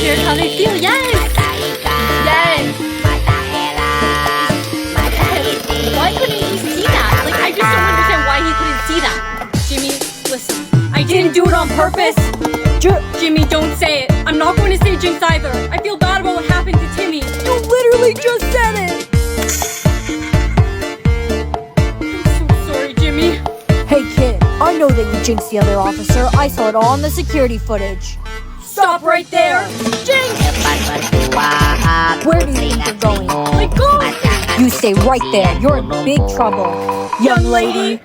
here's how they feel. Yes. Yes. Why couldn't he see that? Like, I just don't understand why he couldn't see that. Jimmy, listen. I didn't do it on purpose. Jimmy, don't say it. I'm not going to say Jinx either. I feel bad about what happened to Timmy. You literally just said it. I'm so sorry, Jimmy. Hey kid, I know that you jinxed the other officer. I saw it all on the security footage. Stop right there. Jinx! Where do you think you're going? Let go. You stay right there. You're in big trouble, young lady.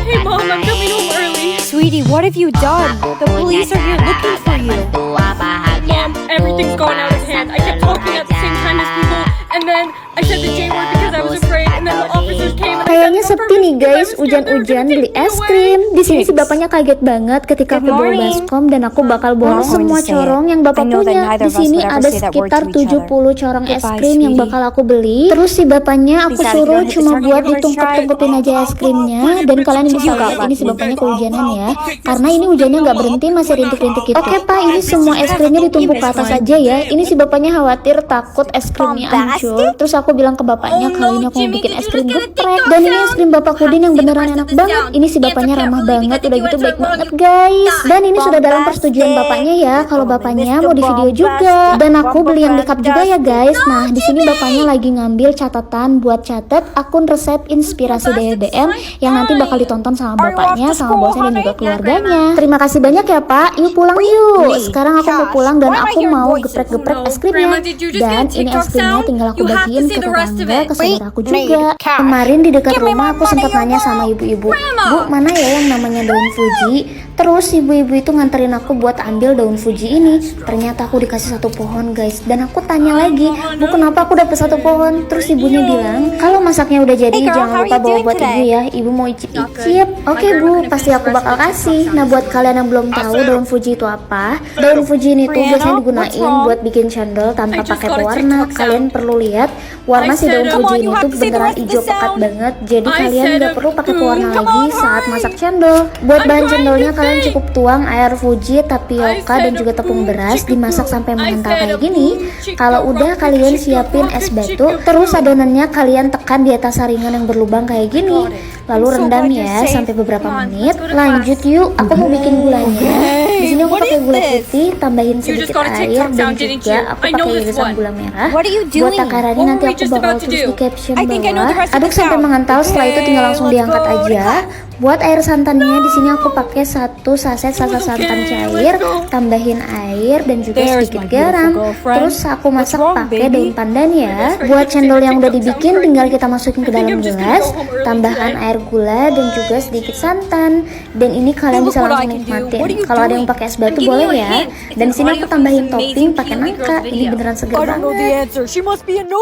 Hey, Mom, I'm coming home early. Sweetie, what have you done? The police are here looking for you. Mom, everything's going out of hand. I kept talking at the same time as people, and then I said the J word because I was afraid, and then the officers came and Kayaknya sepi nih guys, hujan-hujan beli es krim. Di sini si bapaknya kaget banget ketika aku bawa baskom dan aku bakal borong semua corong yang bapak punya. Di sini ada sekitar 70 corong es krim yang bakal aku beli. Terus si bapaknya aku suruh cuma buat ditumpuk-tumpukin aja es krimnya. Dan kalian bisa lihat ini si bapaknya kehujanan ya, karena ini hujannya nggak berhenti, masih rintik-rintik gitu. Oke pak, ini semua es krimnya ditumpuk ke atas aja ya. Ini si bapaknya khawatir takut es krimnya hancur. Terus aku bilang ke bapaknya kalau ini aku mau bikin es krim geprek. Dan ini es krim bapak Udin yang beneran enak banget. Ini si bapaknya ramah banget, udah gitu baik banget guys. Dan ini sudah dalam persetujuan bapaknya ya, kalau bapaknya mau di video juga. Dan aku beli yang di cup juga ya guys. Nah di sini bapaknya lagi ngambil catatan buat catat akun resep inspirasi DDM yang nanti bakal ditonton sama bapaknya, sama bosnya dan juga keluarganya. Terima kasih banyak ya pak. Yuk pulang yuk. Sekarang aku mau pulang dan aku mau geprek-geprek es krimnya. Dan ini es krimnya tinggal aku bagiin ke tetangga, ke saudara aku juga. Kemarin di dekat rumah aku sempat nanya sama ibu-ibu, Bu, mana ya yang namanya daun Fuji? Terus ibu-ibu itu nganterin aku buat ambil daun Fuji ini. Ternyata aku dikasih satu pohon guys. Dan aku tanya lagi, Bu kenapa aku dapet satu pohon? Terus ibunya bilang, kalau masaknya udah jadi jangan lupa bawa buat ibu ya. Ibu mau icip-icip. Oke Bu, pasti aku bakal kasih. Nah buat kalian yang belum tahu daun Fuji itu apa, daun Fuji ini tuh biasanya digunain buat bikin cendol tanpa pakai pewarna. Kalian perlu lihat warna si daun Fuji ini tuh beneran hijau pekat banget. Jadi kalian nggak perlu pakai pewarna lagi saat masak cendol. Buat bahan cendolnya kalian cukup tuang air Fuji, tapioka dan juga tepung beras, dimasak sampai mengental kayak gini. Kalau udah kalian siapin es batu, terus adonannya kalian tekan di atas saringan yang berlubang kayak gini. Lalu rendam ya sampai beberapa menit. Lanjut yuk, aku mau bikin gulanya. Di sini aku pakai gula putih, tambahin sedikit air dan juga aku pakai irisan gula merah. Buat takarannya nanti aku bakal tulis di caption bawah. Aduk sampai mengental, setelah itu tinggal langsung diangkat aja. Buat air santannya di sini aku pakai 1 saset santan cair, tambahin air dan juga sedikit garam. Terus aku masak pakai daun pandan ya. Buat cendol yang udah dibikin tinggal kita masukin ke dalam gelas, tambahkan air gula dan juga sedikit santan. Dan ini kalian bisa langsung nikmatin. Kalau ada yang pakai es batu boleh ya. Dan di sini aku tambahin topping pakai nangka. Ini beneran segar banget.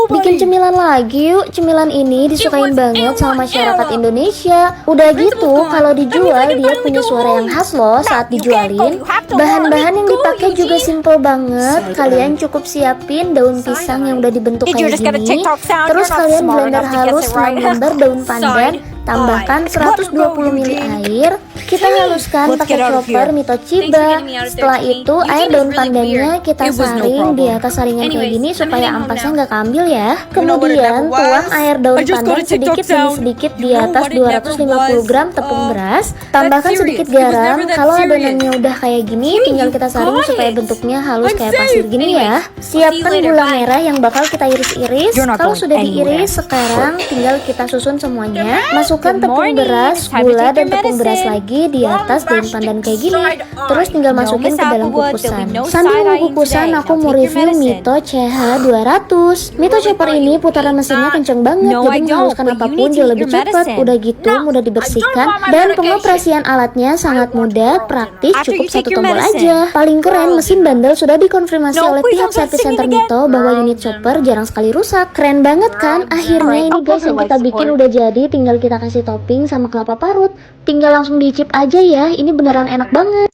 Bikin cemilan lagi yuk. Cemilan ini disukain banget sama masyarakat Indonesia. Udah gitu kalau dijual dia punya suara yang khas loh saat dijualin. Bahan-bahan yang dipakai juga simple banget. Kalian cukup siapin daun pisang yang udah dibentuk kayak gini. Terus kalian blender halus 6 lembar daun pandan. Tambahkan 120 ml air. Kita haluskan pakai chopper Mito Chiba. Setelah itu air daun pandannya kita saring di atas saringan kayak gini supaya ampasnya nggak kambil ya. Kemudian tuang air daun pandan sedikit demi sedikit di atas 250 gram tepung beras. Tambahkan sedikit garam. Kalau adonannya udah kayak gini tinggal kita saring supaya bentuknya halus kayak pasir gini ya. Siapkan gula merah yang bakal kita iris-iris. Kalau sudah diiris sekarang tinggal kita susun semuanya. Masukkan tepung beras, gula dan tepung beras lagi di atas daun pandan kayak gini. Terus tinggal masukin ke dalam kukusan. Sambil nunggu kukusan aku mau review Mito CH200. Mito chopper ini putaran mesinnya kenceng banget, jadi menghaluskan apapun jauh lebih cepat. Udah gitu mudah dibersihkan dan pengoperasian alatnya sangat mudah, praktis, cukup satu tombol aja. Paling keren mesin bandel sudah dikonfirmasi oleh pihak service center Mito bahwa unit chopper jarang sekali rusak. Keren banget kan? Akhirnya ini guys yang kita bikin udah jadi, tinggal kita kasih topping sama kelapa parut. Tinggal langsung dicip aja ya, ini beneran enak banget.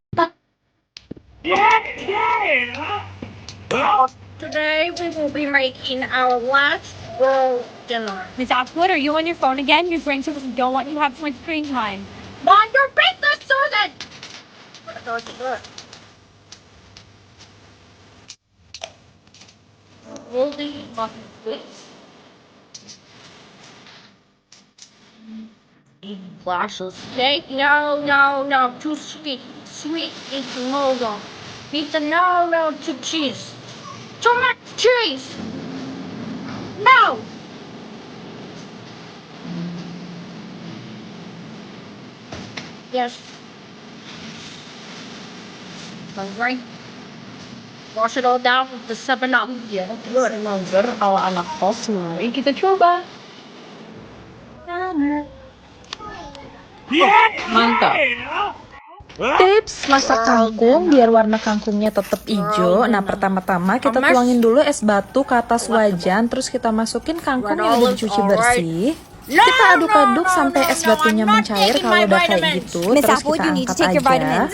Today we will be making our last roll dinner. Miss Atwood, are you on your phone again? You're going to don't want you to have so much screen time. Mind your business, Susan! No, too sweet. Sweet is no. Pizza, no, too cheese. Too much cheese. No. Yes. Hungry? Wash it all down with the 7-Up. Yeah, good. Kalau anak kos, mari kita coba. Mantap. Tips masak kangkung biar warna kangkungnya tetap hijau. Nah, pertama-tama kita tuangin dulu es batu ke atas wajan, terus kita masukin kangkung yang udah dicuci bersih. Kita aduk-aduk sampai es batunya mencair. Kalau udah kayak gitu, terus kita angkat aja.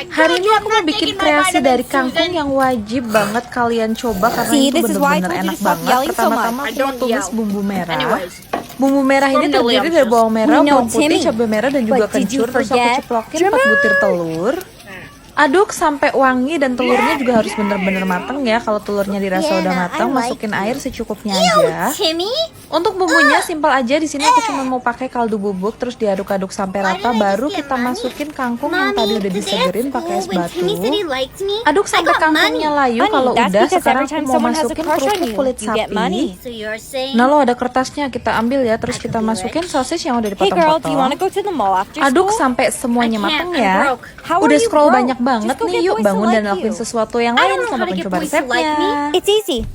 Hari ini aku mau bikin kreasi dari kangkung yang wajib banget kalian coba karena itu bener-bener enak banget. Pertama-tama aku mau tumis bumbu merah. Bumbu merah ini terdiri dari bawang merah, bawang putih, cabai merah, dan juga kencur. Terus aku ceplokin 4 butir telur. Aduk sampai wangi dan telurnya juga harus bener-bener matang ya. Kalau telurnya dirasa udah matang, masukin air secukupnya aja. Untuk bumbunya simpel aja. Di sini aku cuma mau pakai kaldu bubuk, terus diaduk-aduk sampai rata. Baru kita masukin kangkung yang tadi udah disegerin pakai es batu. Aduk sampai kangkungnya layu. Kalau udah, sekarang aku mau masukin kerupuk kulit sapi. Nah, lo ada kertasnya, kita ambil ya. Terus kita masukin sosis yang udah dipotong-potong. Aduk sampai semuanya matang ya. Udah scroll banyak banget nih, yuk bangun dan lakuin sesuatu yang lain. Selamat mencoba resepnya.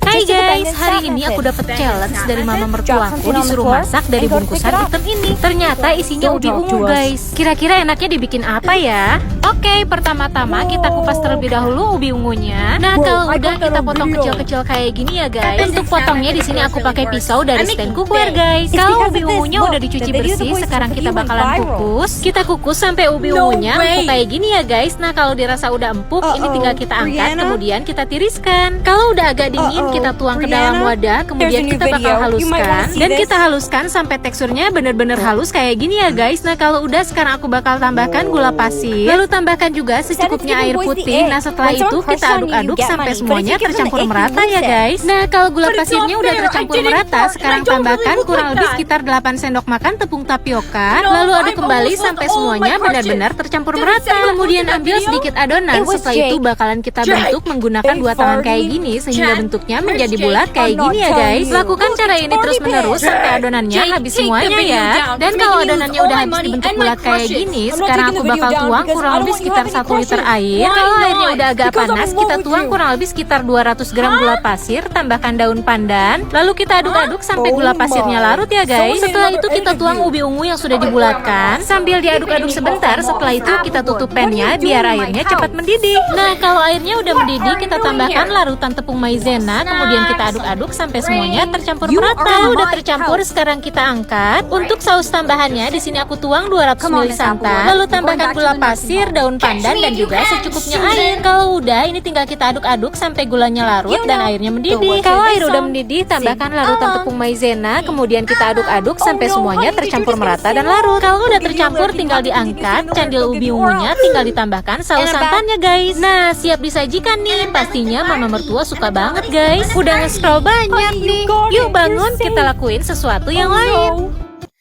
Hai guys, hari ini aku dapat challenge dari mama mertuaku, disuruh masak dari bungkusan hitam ini. Ternyata isinya ubi ungu guys. Kira-kira enaknya dibikin apa ya? Oke, pertama-tama kita kupas terlebih dahulu ubi ungunya. Nah, kalau udah kita potong kecil-kecil kayak gini ya guys. Untuk potongnya di sini aku pakai pisau dari stand cookware guys. Kalau ubi ungunya udah dicuci bersih, sekarang kita bakalan kukus. Kita kukus sampai ubi ungunya empuk kayak gini ya guys. Nah, kalau dirasa udah empuk, ini tinggal kita angkat, kemudian kita tiriskan. Kalau udah agak dingin, kita tuang ke dalam wadah, kemudian kita bakal haluskan. Dan kita haluskan sampai teksturnya bener-bener halus kayak gini ya guys. Nah, kalau udah sekarang aku bakal tambahkan gula pasir. Lalu tambahkan juga secukupnya air putih. Nah, setelah itu kita aduk-aduk sampai semuanya tercampur merata ya guys. Nah, kalau gula pasirnya udah tercampur merata, sekarang tambahkan kurang lebih sekitar 8 sendok makan tepung tapioka. Lalu aduk kembali sampai semuanya benar-benar tercampur merata. Kemudian ambil sedikit adonan. Setelah itu bakalan kita bentuk menggunakan 2 tangan kayak gini sehingga bentuknya menjadi bulat kayak gini ya guys. Lakukan cara ini terus-menerus sampai adonannya habis semuanya ya. Dan kalau adonannya udah habis dibentuk bulat kayak gini, sekarang aku bakal tuang kurang lebih sekitar 1 liter air. Kalau airnya udah agak panas, kita tuang kurang lebih sekitar 200 gram gula pasir, tambahkan daun pandan. Lalu kita aduk-aduk sampai gula pasirnya larut ya guys. Setelah itu kita tuang ubi ungu yang sudah dibulatkan sambil diaduk-aduk sebentar. Setelah itu kita tutup pannya biar airnya cepat mendidih. Nah, kalau airnya udah mendidih, kita tambahkan larutan tepung maizena, kemudian kita aduk-aduk sampai semuanya tercampur merata. Kalau udah tercampur, sekarang kita angkat. Untuk saus tambahannya, di sini aku tuang 200 ml santan, lalu tambahkan gula pasir, daun pandan, dan juga secukupnya air. Kalau udah, ini tinggal kita aduk-aduk sampai gulanya larut dan airnya mendidih. Kalau air udah mendidih, tambahkan larutan tepung maizena, kemudian kita aduk-aduk sampai semuanya tercampur merata dan larut. Kalau udah tercampur, tinggal diangkat. Candil ubi ungunya tinggal ditambahkan saus santannya guys. Nah, siap disajikan nih. Pastinya mama mertua suka banget guys. Udah nge-scroll banyak nih. Yuk bangun, kita lakuin sesuatu yang lain.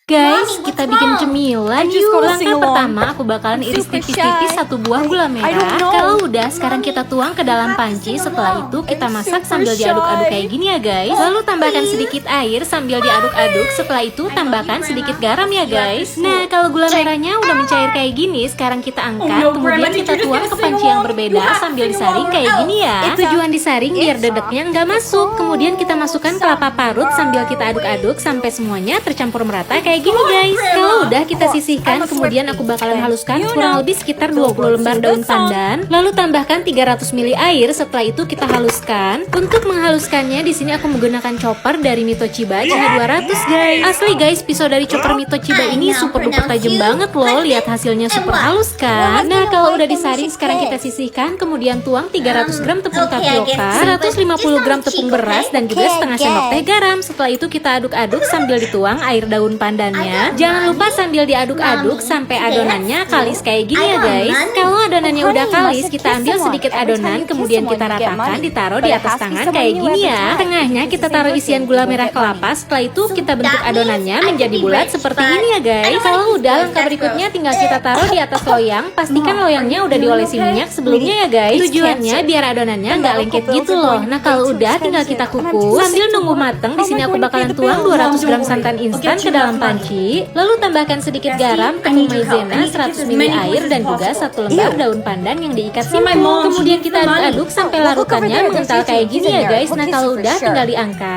Guys, kita bikin cemilan yuk. Langkah pertama, aku bakalan iris tipis-tipis 1 buah gula merah. Kalau udah, sekarang kita tuang ke dalam panci. Setelah itu kita masak sambil diaduk-aduk kayak gini ya guys. Lalu tambahkan sedikit air sambil diaduk-aduk. Setelah itu tambahkan sedikit garam ya guys. Nah, kalau gula merahnya udah mencair kayak gini, sekarang kita angkat. Kemudian kita tuang ke panci yang berbeda sambil disaring kayak gini ya. Tujuan disaring biar dedeknya nggak masuk. Kemudian kita masukkan kelapa parut sambil kita aduk-aduk sampai semuanya tercampur merata kayak gini guys. Kalau udah kita sisihkan, kemudian aku bakalan haluskan kurang lebih sekitar 20 lembar daun pandan. Lalu tambahkan 300 ml air. Setelah itu kita haluskan. Untuk menghaluskannya di sini aku menggunakan chopper dari Mitochiba CH200 guys. Asli guys, pisau dari chopper Mitochiba ini super duper tajam banget loh. Lihat hasilnya super halus kan. Nah, kalau udah disaring, sekarang kita sisihkan. Kemudian tuang 300 gram tepung tapioka, 150 gram tepung beras, dan juga setengah sendok teh garam. Setelah itu kita aduk-aduk sambil dituang air daun pandan adonannya. Jangan lupa sambil diaduk-aduk sampai adonannya kalis kayak gini ya guys. Kalau adonannya udah kalis, kita ambil sedikit adonan, kemudian kita ratakan, ditaruh di atas tangan kayak gini ya. Tengahnya kita taruh isian gula merah kelapa. Setelah itu kita bentuk adonannya menjadi bulat seperti ini ya guys. Kalau udah, langkah berikutnya tinggal kita taruh di atas loyang. Pastikan loyangnya udah diolesi minyak sebelumnya ya guys. Tujuannya biar adonannya nggak lengket gitu loh. Nah kalau udah, tinggal kita kukus sambil nunggu mateng. Di sini aku bakalan tuang 200 gram santan instan ke dalam panci. Lalu tambahkan sedikit garam, tepung maizena, 100 ml air, dan juga 1 lembar daun pandan yang diikat simpul. Kemudian kita aduk-aduk sampai larutannya mengental kayak gini ya guys. Nah kalau udah, tinggal diangkat.